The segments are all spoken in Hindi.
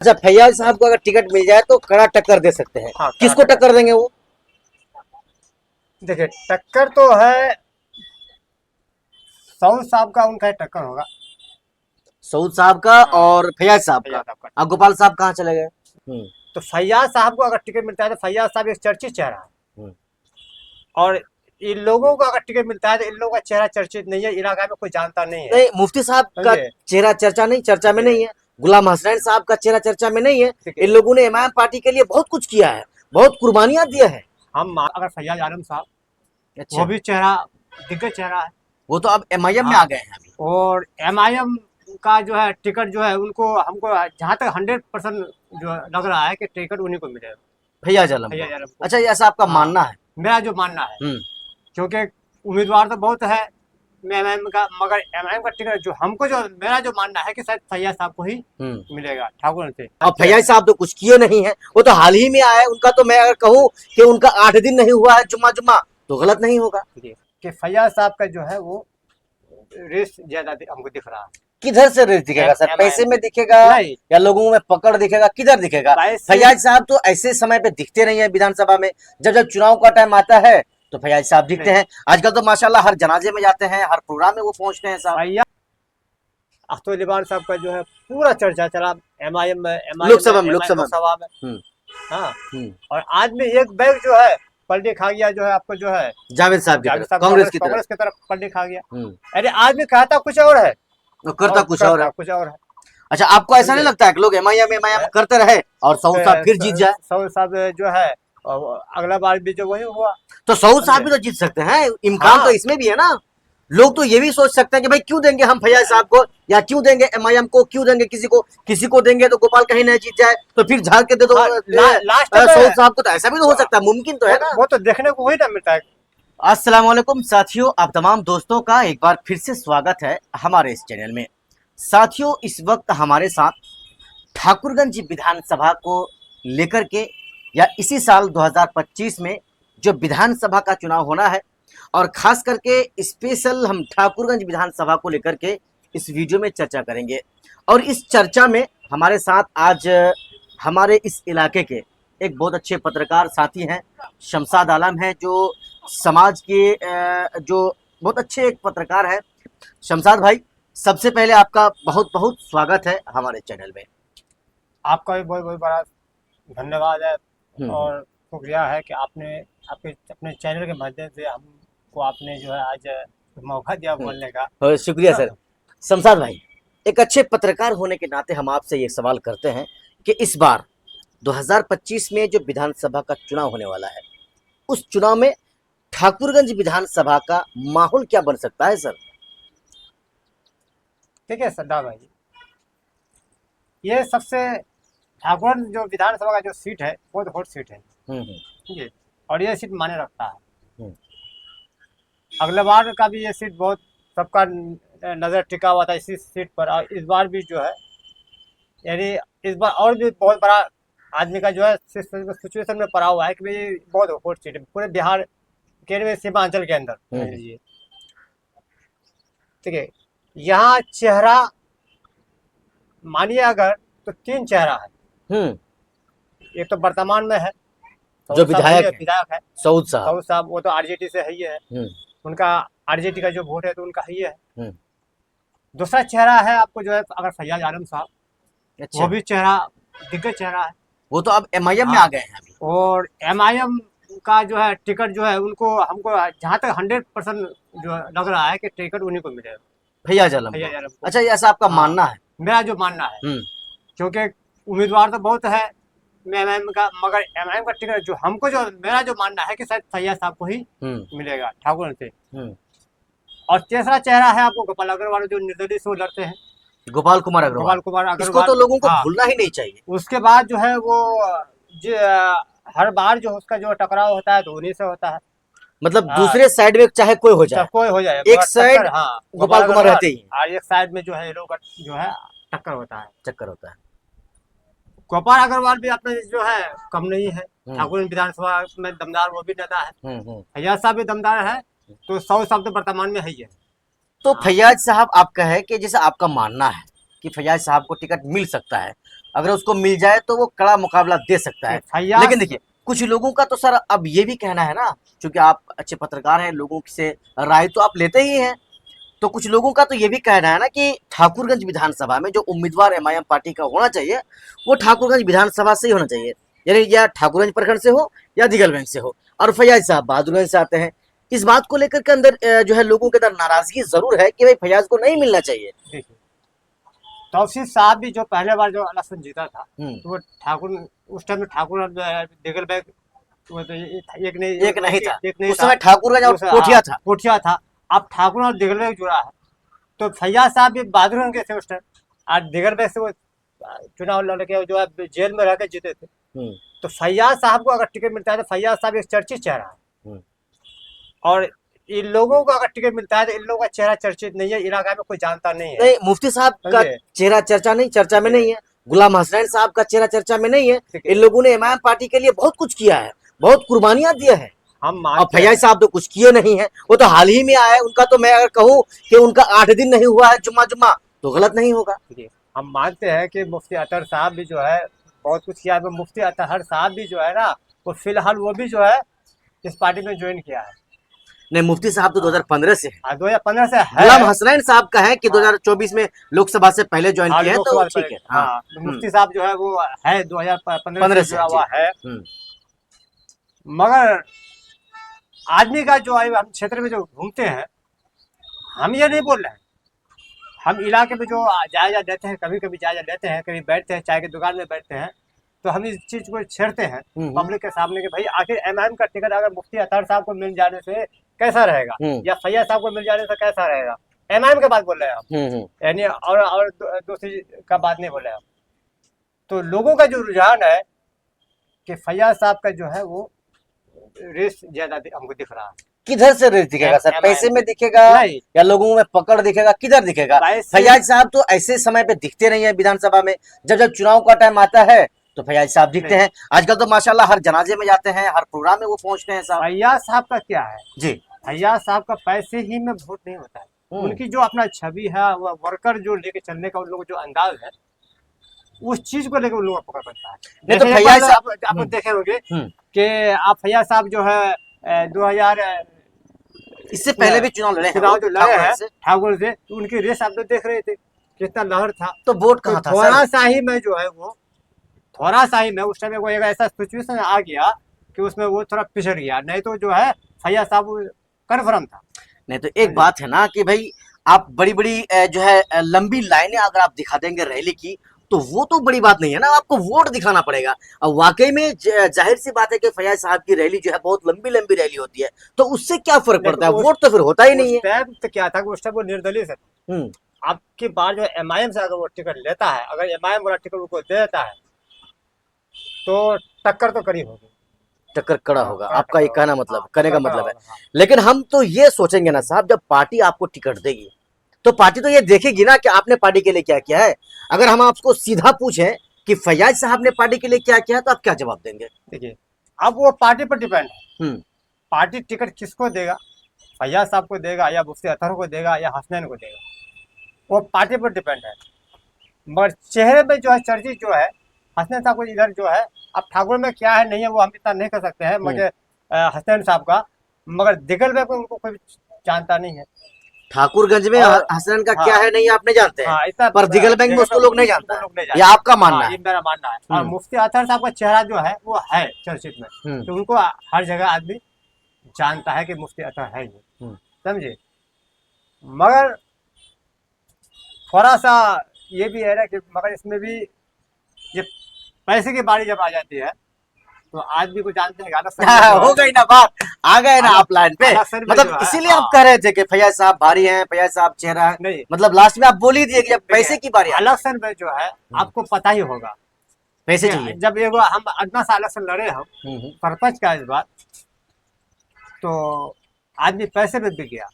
अच्छा, फैयाज साहब को अगर टिकट मिल जाए तो कड़ा टक्कर दे सकते हैं। हाँ, किसको टक्कर देंगे वो? देखिए टक्कर तो है, सऊद साहब का उनका टक्कर होगा। सऊद साहब का हाँ, और फैयाज साहब का। फैयाज साहब का। अब गोपाल साहब कहाँ चले गए? तो फैयाज साहब को अगर टिकट मिलता है तो फैयाज साहब एक चर्चित चेहरा है, हम्म। और इन लोगों को अगर टिकट मिलता है तो इन लोगों का चेहरा चर्चित नहीं है, इलाका में कोई जानता नहीं है। नहीं, मुफ्ती साहब का समझे? चेहरा चर्चा में नहीं है। गुलाम हसनैन साहब का चेहरा चर्चा में नहीं है। ठीक है। इन लोगों ने इमाम पार्टी के लिए बहुत कुछ किया है, बहुत कुर्बानियां दिया है। हम अगर फैयाज आलम साहब, अच्छा, वो भी चेहरा दिग्गज चेहरा है, वो तो अब एमआईएम में हाँ, आ गए हैं अभी। और एमआईएम का जो है टिकट जो है उनको, हमको जहाँ तक 100% जो लग रहा है कि टिकट उन्हीं को मिलेगा, फैयाज आलम फैयाज को। आलम को। अच्छा, ये ऐसा आपका हाँ, मानना है? मेरा जो मानना है, हम्म। क्योंकि उम्मीदवार तो बहुत है एमआईएम का, मगर एमआईएम का टिकट जो हमको, जो मेरा जो मानना है कि शायद फैयाज साहब को ही मिलेगा, ठाकुर से। और फैयाज साहब तो कुछ किए नहीं है, वो तो हाल ही में आए। उनका तो मैं अगर कहूँ कि उनका 8 दिन नहीं हुआ है जुम्मा जुम्मा, तो गलत नहीं होगा। कि फैयाज साहब का जो है वो रेस ज्यादा हमको दिख रहा है। किधर से रेस दिखेगा सर? पैसे में दिखेगा नहीं, या लोगों में पकड़ दिखेगा? किधर दिखेगा? फैयाज साहब तो ऐसे समय पे दिखते नहीं है विधानसभा में। जब जब चुनाव का टाइम आता है तो फैयाज साहब दिखते हैं। आजकल तो माशाल्लाह हर जनाजे में जाते हैं, हर प्रोग्राम में वो पहुंचते हैं साहब। फैयाज अख्तर साहब का जो है पूरा चर्चा चला एमआईएम में, लोकसभा में। लोकसभा में। हम्म। हाँ, हम्म। और आज में एक बैग जो है पलटी खा गया, जो है आपको जो है जावेद साहब की जावेद तरफ, साहब कांग्रेस की कांग्रेस तरफ। की तरफ पलटी खा गया। अरे आदमी कहता कुछ और है वो करता कुछ और है। कुछ और है। अच्छा, आपको ऐसा नहीं लगता है कि लोग एमआईएम करते रहे और सऊद साहब फिर जीत जाए? सऊद साहब जो है अगला बार भी जो वही हुआ, तो सऊद साहब भी तो जीत सकते हैं, इम्कान हाँ। तो इसमें भी है ना। लोग तो ये भी सोच सकते हैं कि भाई क्यों देंगे हम फैयाज साहब को, या क्यों देंगे एमआईएम को, क्यों देंगे किसी को देंगे तो गोपाल कहीं नहीं जीत जाए तो फिर झाड़ के दे दो लास्ट में सऊद साहब को। तो ऐसा भी तो हो सकता है, मुमकिन तो है ना। वो तो देखने को वही ना मिलता है। अस्सलाम वालेकुम साथियों, आप तमाम दोस्तों का एक बार फिर से स्वागत है हमारे इस चैनल में। साथियों, इस वक्त हमारे साथ ठाकुरगंज विधानसभा को लेकर के, या इसी साल 2025 में जो विधानसभा का चुनाव होना है, और खास करके स्पेशल हम ठाकुरगंज विधानसभा को लेकर के इस वीडियो में चर्चा करेंगे। और इस चर्चा में हमारे साथ आज हमारे इस इलाके के एक बहुत अच्छे पत्रकार साथी हैं, शमशाद आलम हैं, जो समाज के जो बहुत अच्छे एक पत्रकार हैं। शमशाद भाई, सबसे पहले आपका बहुत बहुत स्वागत है हमारे चैनल में। आपका भी बहुत बहुत बड़ा धन्यवाद है और शुक्रिया है कि आपने अपने चैनल के माध्यम से हमको आपने जो है आज मौका दिया बोलने का। शुक्रिया सर। शमशाद भाई, एक अच्छे पत्रकार होने के नाते हम आपसे ये सवाल करते हैं कि इस बार 2025 में जो विधानसभा का चुनाव होने वाला है, उस चुनाव में ठाकुरगंज विधानसभा का माहौल क्या बन सकता है सर? ठीक है सरदार भाई, ये सबसे ठाकुरगंज जो विधानसभा का जो सीट है बहुत हॉट सीट है, ठीक है, और ये सीट माने रखता है। अगले बार का भी ये सीट बहुत सबका नजर टिका हुआ था इसी सीट पर, और इस बार भी जो है, यानी इस बार और भी बहुत बड़ा आदमी का जो है सिचुएशन में पड़ा हुआ है कि भाई बहुत हॉट सीट है पूरे बिहार के सीमांचल के अंदर। ठीक है, यहाँ चेहरा मानिए अगर तो 3 चेहरा है। एक तो वर्तमान में है जो विधायक है सऊद साहब, वो तो आरजेडी से है ही है, उनका आरजेडी का जो वोट है तो उनका ही है। दूसरा चेहरा है आपको जो है अगर फैयाज आलम साहब, वो भी चेहरा दिग्गज चेहरा है, वो तो अब एमआईएम में आ गए हैं अभी। और एमआईएम का जो है टिकट जो है उनको, हमको जहाँ तक 100% जो लग रहा है कि टिकट उन्हीं को मिलेगा, फैयाज आलम। अच्छा, ये ऐसा आपका मानना है? मेरा जो मानना है, क्योंकि उम्मीदवार तो बहुत है एमआईएम का, मगर एमआईएम का टिकट जो हमको, जो मेरा जो मानना है कि शायद फैयाज साहब को ही मिलेगा ठाकुर से। और तीसरा चेहरा है आपको गोपाल अग्रवाल, जो निर्दलीय से लड़ते हैं, गोपाल कुमार अग्रवाल। इसको तो लोगों को भूलना ही नहीं चाहिए। उसके बाद जो है वो हर बार जो उसका जो टकराव होता है तो उन्हीं से होता है, मतलब दूसरे साइड में चाहे कोई हो जाए, एक साइड गोपाल कुमार रहते ही, और एक साइड में जो है लोग जो है चक्कर होता है। गोपाल अग्रवाल भी अपने जो है कम नहीं है, ठाकुर विधानसभा में दमदार वो भी नेता है, फैयाज साहब भी दमदार है, तो 100 साहब तो वर्तमान में है ही है। तो फैयाज साहब, आपका है कि जैसे आपका मानना है कि फैयाज साहब को टिकट मिल सकता है, अगर उसको मिल जाए तो वो कड़ा मुकाबला दे सकता है। फैयाज लेकिन देखिए कुछ लोगों का तो सर अब ये भी कहना है ना, क्योंकि आप अच्छे पत्रकार हैं, लोगों से राय तो आप लेते ही हैं, तो कुछ लोगों का तो ये भी कहना है ना कि ठाकुरगंज विधानसभा में जो उम्मीदवार एमआईएम पार्टी का होना चाहिए वो ठाकुरगंज विधानसभा से ही होना चाहिए, यानी या ठाकुरगंज प्रखंड से हो या दिगलबैंक से हो, और फैयाज साहब बहादुरगंज से आते हैं। इस बात को लेकर के अंदर जो है लोगों के अंदर नाराजगी जरूर है कि भाई फैयाज को नहीं मिलना चाहिए। देखिए, तौसीफ साहब भी जो पहले बार जो इलेक्शन जीता था, तो वो ठाकुर, उस टाइम में ठाकुर दिगलबैंक वो तो एक नहीं था, एक नहीं उस था, समय ठाकुरगंज और कोठिया था। कोठिया था। अब ठाकुर और दिगलबैंक जुड़ा है, तो फैयाज साहब भी बहादुरगंज के थे उस टाइम। आज दिगलबैंक से वो चुनाव लड़ के जो है जेल में रह के जीते थे। तो फैयाज साहब को अगर टिकट मिलता है तो फैयाज साहब एक चर्चित चेहरा है, और इन लोगों को अगर टिकट मिलता है तो इन लोगों का चेहरा चर्चित नहीं है, इलाका में कोई जानता नहीं है। नहीं, मुफ्ती साहब का चेहरा चर्चा में नहीं है, गुलाम हसनैन साहब का चेहरा चर्चा में नहीं है। इन लोगों ने एमआईएम पार्टी के लिए बहुत कुछ किया है, बहुत कुर्बानियां दिया है। हम और फैयाज साहब तो कुछ किए नहीं है, वो तो हाल ही में आए। उनका तो मैं अगर कहूँ कि उनका 8 दिन नहीं हुआ है जुम्मा तो गलत नहीं होगा। हम मानते हैं कि मुफ्ती अतर साहब भी जो है बहुत कुछ किया है। मुफ्ती अतर साहब भी जो है ना, वो फिलहाल वो भी जो है इस पार्टी में ज्वाइन किया है। नहीं, मुफ्ती साहब तो 2015 से है। 2015 से है। गुलाम हसनैन साहब का है कि 2024 में लोकसभा से पहले ज्वाइन किया है, तो ठीक है। हाँ, मुफ्ती साहब जो है वो है 2015 से जुड़ा हुआ है। मगर आदमी का जो है, हम क्षेत्र में जो घूमते हैं, हम ये नहीं बोल रहे हैं, हम इलाके में जो जायजा लेते हैं, कभी कभी जायजा लेते हैं, कभी बैठते हैं चाय की दुकान में बैठते हैं, तो हम इस चीज को छेड़ते हैं पब्लिक के सामने कि भाई आखिर एमआईएम का टिकट अगर मुफ्ती अतर साहब को मिल जाने से कैसा रहेगा, या फैयाज साहब को मिल जाने से कैसा रहेगा। एमआईएम की बात बोल रहे हैं हम, यानी और दूसरी का बात नहीं बोल रहे हैं। तो लोगों का जो रुझान है कि फैयाज साहब का जो है वो रेस ज्यादा हमको दिख रहा है। किधर से रेस दिखेगा सर? पैसे में दिखेगा या लोगों में पकड़ दिखेगा? किधर दिखेगा? फैयाज साहब तो ऐसे समय पे दिखते नहीं है विधानसभा में, जब चुनाव का टाइम आता है तो फैयाज साहब दिखते हैं। आजकल तो माशाल्लाह हर जनाजे में जाते हैं, हर प्रोग्राम में वो पहुंचते हैं। साहब फैयाज साहब का क्या है जी, फैयाज साहब का पैसे ही में वोट नहीं होता है। उनकी जो अपना छवि है, वो वर्कर जो लेके चलने का उन लोगों जो अंदाज है, उस चीज को लेकर उन लोगों को पकड़ बनता है। नहीं तो फैयाज साहब आप देखे होंगे कि आप फैयाज साहब जो है 2000 इससे पहले भी चुनाव लड़े हैं ठाकुर से, उनकी रेस आप तो देख रहे थे कितना लहर था। तो वोट कहाँ था? थोड़ा सा ही में जो है वो थोड़ा सा ही में उस टाइम एक ऐसा सिचुएशन आ गया कि उसमें वो थोड़ा पिछड़ गया, नहीं तो जो है फैयाज साहब कन्फर्म था। नहीं तो एक बात है ना कि भाई आप बड़ी बड़ी जो है लंबी लाइनें अगर आप दिखा देंगे रैली की, तो वो तो बड़ी बात नहीं है ना, आपको वोट दिखाना पड़ेगा। अब वाकई में जाहिर सी बात है कि फैयाज साहब की रैली जो है बहुत लंबी लंबी रैली होती है, तो उससे क्या फर्क पड़ता है? वोट तो फिर होता ही नहीं है। तो क्या था कि उस टाइम वो निर्दलीय है। अब की बार जो एमआईएम से अगर वो टिकट लेता है, अगर एमआईएम वाला टिकट उनको दे देता है तो टक्कर तो कड़ी होगी, टक्कर कड़ा होगा। आपका ये कहना मतलब करने का मतलब है। लेकिन हम तो ये सोचेंगे ना साहब, जब पार्टी आपको टिकट देगी तो पार्टी तो ये देखेगी ना कि आपने पार्टी के लिए क्या किया है। अगर हम आपको सीधा पूछें कि फैयाज साहब ने पार्टी के लिए क्या किया, तो आप क्या जवाब देंगे? देखिए, अब वो पार्टी पर डिपेंड है। पार्टी टिकट किसको देगा, फैयाज साहब को देगा या मुफ्ती अतर को देगा या हसनैन को देगा, वो पार्टी पर डिपेंड है। मगर चेहरे पे जो है चर्चित जो है हसनैन साहब को इधर जो है, अब ठाकुर में क्या है नहीं है वो हम इतना नहीं कर सकते हैं, मगर हसनैन साहब का, मगर दिगलबैंक को उनको कोई जानता नहीं है। ठाकुरगंज में हसनैन का क्या है नहीं आप नहीं जानते हैं, पर दिगलबैंक में उसको लोग नहीं जानते हैं। ये आपका मानना है? ये मेरा मानना है। और मुफ्ती अतर साहब का चेहरा जो है वो है चर्चित में, तो उनको हर जगह आदमी जानता है कि मुफ्ती अतर है ये, समझे। मगर थोड़ा सा ये भी है ना कि मगर इसमें भी ये पैसे की बारी जब आ जाती है तो आदमी को जानते हैं। हो गई ना बात, आ गए ना आप लाइन पे। मतलब इसीलिए आप कह रहे थे कि फैयाज साहब भारी हैं, फैयाज साहब चेहरा है, नहीं मतलब लास्ट में आप बोल ही दिए कि जब पैसे की बारी इलेक्शन में जो है आपको पता ही होगा पैसे चाहिए। जब एक हम अगला साल इलेक्शन लड़े हम सरपंच का इस बार, तो आदमी पैसे में बिक गया।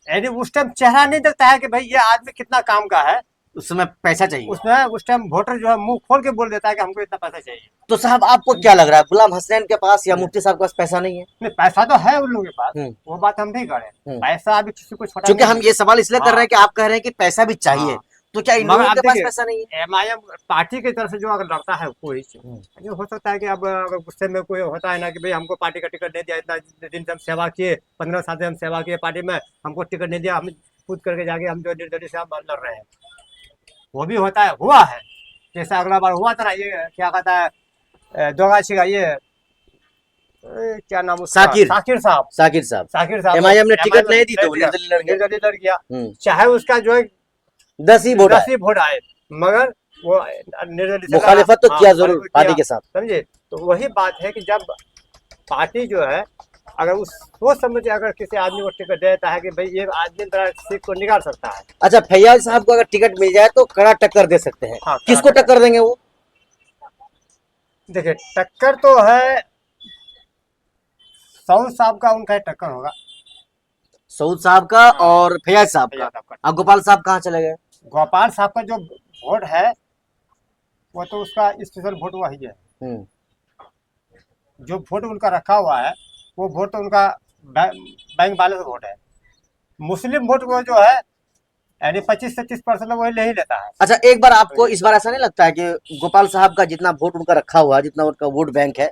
यानी उस टाइम चेहरा नहीं देखता है कि भाई ये आदमी कितना काम का है, उस समय पैसा चाहिए। उसमें उस टाइम वोटर जो है मुंह खोल के बोल देता है कि हमको इतना पैसा चाहिए। तो साहब आपको क्या लग रहा है, गुलाम हसनैन के पास या मुफ्ती साहब के पास पैसा नहीं है? नहीं, पैसा तो है उन लोगों के पास, वो बात हम नहीं कर रहे। पैसा अभी किसी को छोटा, क्योंकि हम ये सवाल इसलिए कर रहे हैं कि आप कह रहे हैं कि पैसा भी चाहिए, तो क्या इन मगर लोगों आप के पास देखिए, पैसा नहीं है? एमआईएम पार्टी की तरफ से जो अगर लड़ता है कोई, ये हो सकता है कि अब अगर गुस्से में कोई होता है ना कि भाई हमको पार्टी का टिकट नहीं दिया, इतना दिन से हम सेवा किए, 15 साल से हम सेवा किए पार्टी में, हमको टिकट नहीं दिया, हम कूद करके जाके हम जो निर्दलीय से हम लड़ रहे हैं, वो भी होता है, हुआ है। जैसे अगला बार हुआ था ना, ये क्या कहता है दोगाछी का ये क्या नाम उसका, साकिर साकिर साहब, साकिर साहब साकिर साहब एमआईएम ने टिकट MIM नहीं दी तो दिया, निर्दलीय लड़ गए। निर्दलीय लड़ गया, हम्म, चाहे उसका जो है 10 ही वोट 10 आए। ही वोट आए, मगर वो निर्दलीय से लड़ा। मुखालिफत तो हाँ, किया जरूर मुखालिफत पार्टी किया, के साथ। समझे। तो वही बात है कि जब पार्टी जो है अगर उस सोच समझ के अगर किसी आदमी को टिकट देता है कि भाई ये आदमी तरह सीट को निकाल सकता है। अच्छा, फैयाज साहब को अगर टिकट मिल जाए तो कड़ा टक्कर दे सकते हैं। हाँ, किसको टक्कर देंगे वो? देखिए टक्कर तो है, सऊद साहब का उनका ही टक्कर होगा। सऊद साहब का और फैयाज साहब का। फैयाज साहब का। अब गोपाल साहब कहाँ चले गए? गोपाल साहब का जो वोट है वो तो उसका स्पेशल वोट वही है, हम्म, जो वोट उनका रखा हुआ है वो वोट तो उनका बैंक बैलेंस वोट है। मुस्लिम वोट वो जो है यानी 25 से 30% वही ले ही लेता है। अच्छा, एक बार आपको इस बार ऐसा नहीं लगता है कि गोपाल साहब का जितना वोट उनका रखा हुआ है, जितना उनका वोट बैंक है,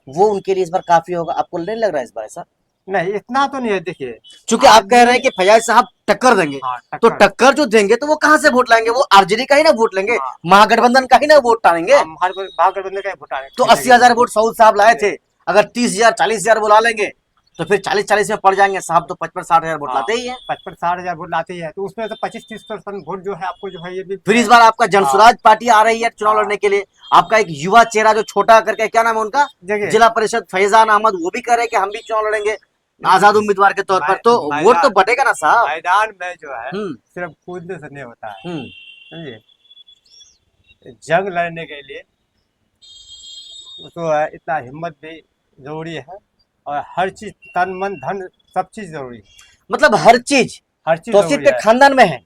वो उनके लिए इस बार काफी होगा? आपको नहीं लग रहा है इस बार ऐसा? नहीं इतना तो नहीं है, देखिए क्योंकि आप कह रहे हैं कि फैयाज साहब टक्कर देंगे, हाँ, तो टक्कर जो देंगे तो वो कहाँ से वोट लाएंगे? वो आरजेडी का ही ना वोट लेंगे, हाँ। महागठबंधन का ही ना वोट टानेंगे। महागठबंधन का ही वोट आएगा। तो 80,000 वोट सऊद साहब लाए थे, अगर 30,000 40,000 बुला लेंगे तो फिर 40-40 में पड़ जाएंगे। साहब तो 55-60,000 वोट लाते ही है। 55-60 हजार वोट लाते ही है, तो उसमें तो 25-30% वोट जो है आपको जो है ये भी फिर इस बार आपका जनसुराज पार्टी आ रही है चुनाव लड़ने के लिए। आपका एक युवा चेहरा जो छोटा करके, क्या नाम है उनका, देखिए जिला परिषद फैजान अहमद, वो भी कह रहे हैं कि हम भी चुनाव लड़ेंगे आजाद उम्मीदवार के तौर पर। तो वोट तो बटेगा ना साहब। मैदान में जो है हम्म, सिर्फ कूदने से नहीं होता है, हम्म, समझिए। जंग लड़ने के लिए तो इतना हिम्मत भी जरूरी है, और हर चीज तन मन धन सब चीज जरूरी है, मतलब हर चीज। हर चीज तौसीफ जरूरी के है। खानदान में है,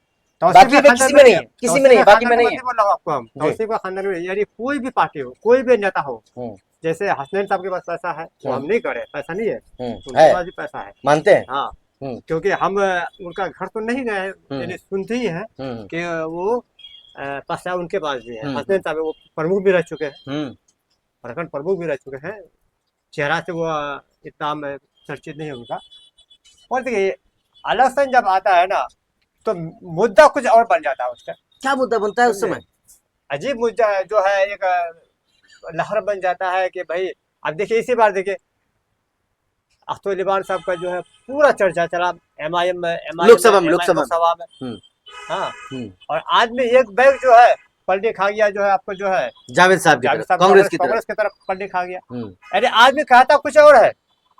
तौसीफ बाकी के में खानदान किसी में नहीं है, किसी में नहीं है, बाकी में नहीं है। बोल रहा हूँ आपको हम, तौसीफ का खानदान में यानी कोई भी पार्टी हो, कोई भी नेता हो, हम्म, जैसे हसनैन साहब के पास पैसा है वो हम नहीं करे, पैसा नहीं है, है, उनके पास भी पैसा है। मानते हैं। हाँ, हम्म, क्योंकि हम उनका घर तो नहीं गए, यानी सुनते ही हैं हम्म, कि वो पैसा उनके पास भी है। हम्म, हसनैन साहब वो प्रमुख भी रह चुके हैं, हम्म, प्रखंड प्रमुख भी रह चुके हैं। चेहरा से वो इतना चर्चित नहीं है उनका। और देखिए इलेक्शन जब आता है ना तो मुद्दा कुछ और बन जाता है उसका, क्या मुद्दा बनता है उस समय? अजीब मुद्दा है, जो है एक लहर बन जाता है कि भाई अब देखिए इसी बार देखिए अख्तर लिबान साहब का जो है पूरा चर्चा चला MIM में, लोकसभा में। लोकसभा में। हम्म, हाँ, हम्म, और आदमी एक बैग जो है पलटी खा गया, जो है आपको जो है जावेद साहब की जावेद तरफ, साहब कांग्रेस की तरफ। कांग्रेस की तरफ पलटी खा गया। हम्म, अरे आदमी कहता कुछ और है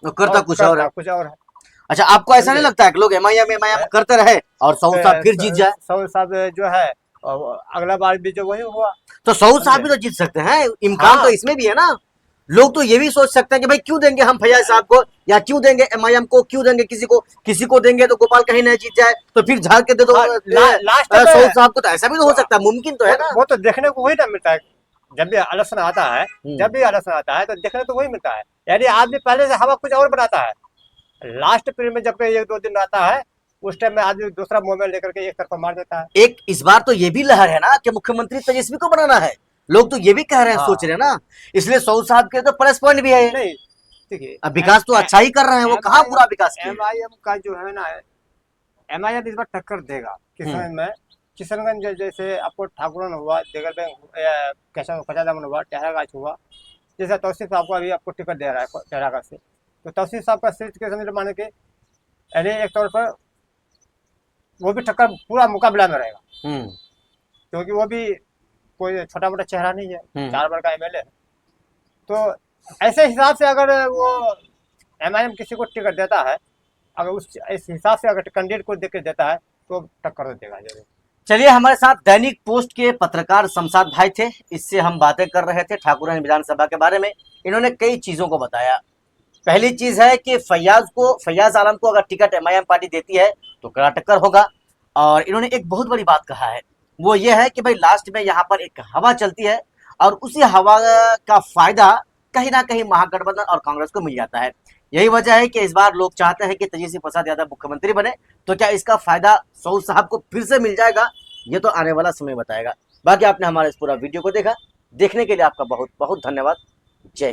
और करता कुछ और है। कुछ और है। अच्छा, आपको ऐसा नहीं लगता है कि लोग एमआईएम करते रहे और सऊद साहब फिर जीत जाए? सऊद साहब जो है अगला बार भी जो वही हुआ, तो सऊद साहब भी तो जीत सकते हैं, इम्कान हाँ। तो इसमें भी है ना। लोग तो ये भी सोच सकते हैं कि भाई क्यों देंगे हम फैयाज साहब को, या क्यों देंगे एमआईएम को, क्यों देंगे किसी को देंगे तो गोपाल कहीं नहीं जीत जाए, तो फिर झाड़ के दे दो लास्ट में सऊद साहब को। तो ऐसा भी तो हो सकता है, मुमकिन तो है ना। वो तो देखने को वही ना मिलता है जब भी इलेक्शन आता है, जब भी इलेक्शन आता है तो देखने तो वही मिलता है। यानी आदमी पहले से हवा कुछ और बनाता है, लास्ट पीरियड में जब 1-2 दिन आता है उस टाइम में आदमी दूसरा मोबाइल लेकर के एक तरफा मार देता है। एक इस बार तो ये भी लहर है ना कि मुख्यमंत्री तेजस्वी को बनाना है, लोग तो ये भी कह रहे हैं, हाँ। सोच रहे हैं ना। इसलिए सऊद साहब के तो प्लस पॉइंट भी है। नहीं देखिए अब विकास तो अच्छा ही कर रहे हैं, वो कहाँ बुरा विकास किया। MIM का जो है ना, MIM इस बार टक्कर देगा किशनगंज में। किशनगंज जैसे आपको ठाकुरन हुआ, कचादामन हुआ, टेहरागाछ हुआ, जैसे तौसीफ साहब को अभी आपको टिकट दे रहा है टेहरागाछ से, तो तौसीफ साहब का सीट के समझ माने के यानी एक तौर पर वो भी टक्कर पूरा मुकाबला में रहेगा, क्योंकि वो भी कोई छोटा मोटा चेहरा नहीं है, 4 बार का MLA है। तो ऐसे हिसाब से अगर वो MIM किसी को टिकट देता है, अगर इस हिसाब से अगर कैंडिडेट को देख के देता है तो टक्कर तो देगा जरूर। चलिए, हमारे साथ दैनिक पोस्ट के पत्रकार शमशाद भाई थे, इससे हम बातें कर रहे थे ठाकुरगंज विधानसभा के बारे में। इन्होंने कई चीजों को बताया। पहली चीज है कि फैयाज आलम को अगर टिकट MIM पार्टी देती है तो कड़ा टक्कर होगा। और इन्होंने एक बहुत बड़ी बात कहा है, वो ये है कि भाई लास्ट में यहाँ पर एक हवा चलती है और उसी हवा का फायदा कहीं ना कहीं महागठबंधन और कांग्रेस को मिल जाता है। यही वजह है कि इस बार लोग चाहते हैं कि तेजस्वी प्रसाद यादव मुख्यमंत्री बने। तो क्या इसका फायदा सऊद साहब को फिर से मिल जाएगा? ये तो आने वाला समय बताएगा। बाकी आपने हमारे इस पूरा वीडियो को देखा, देखने के लिए आपका बहुत बहुत धन्यवाद। जय हिंद।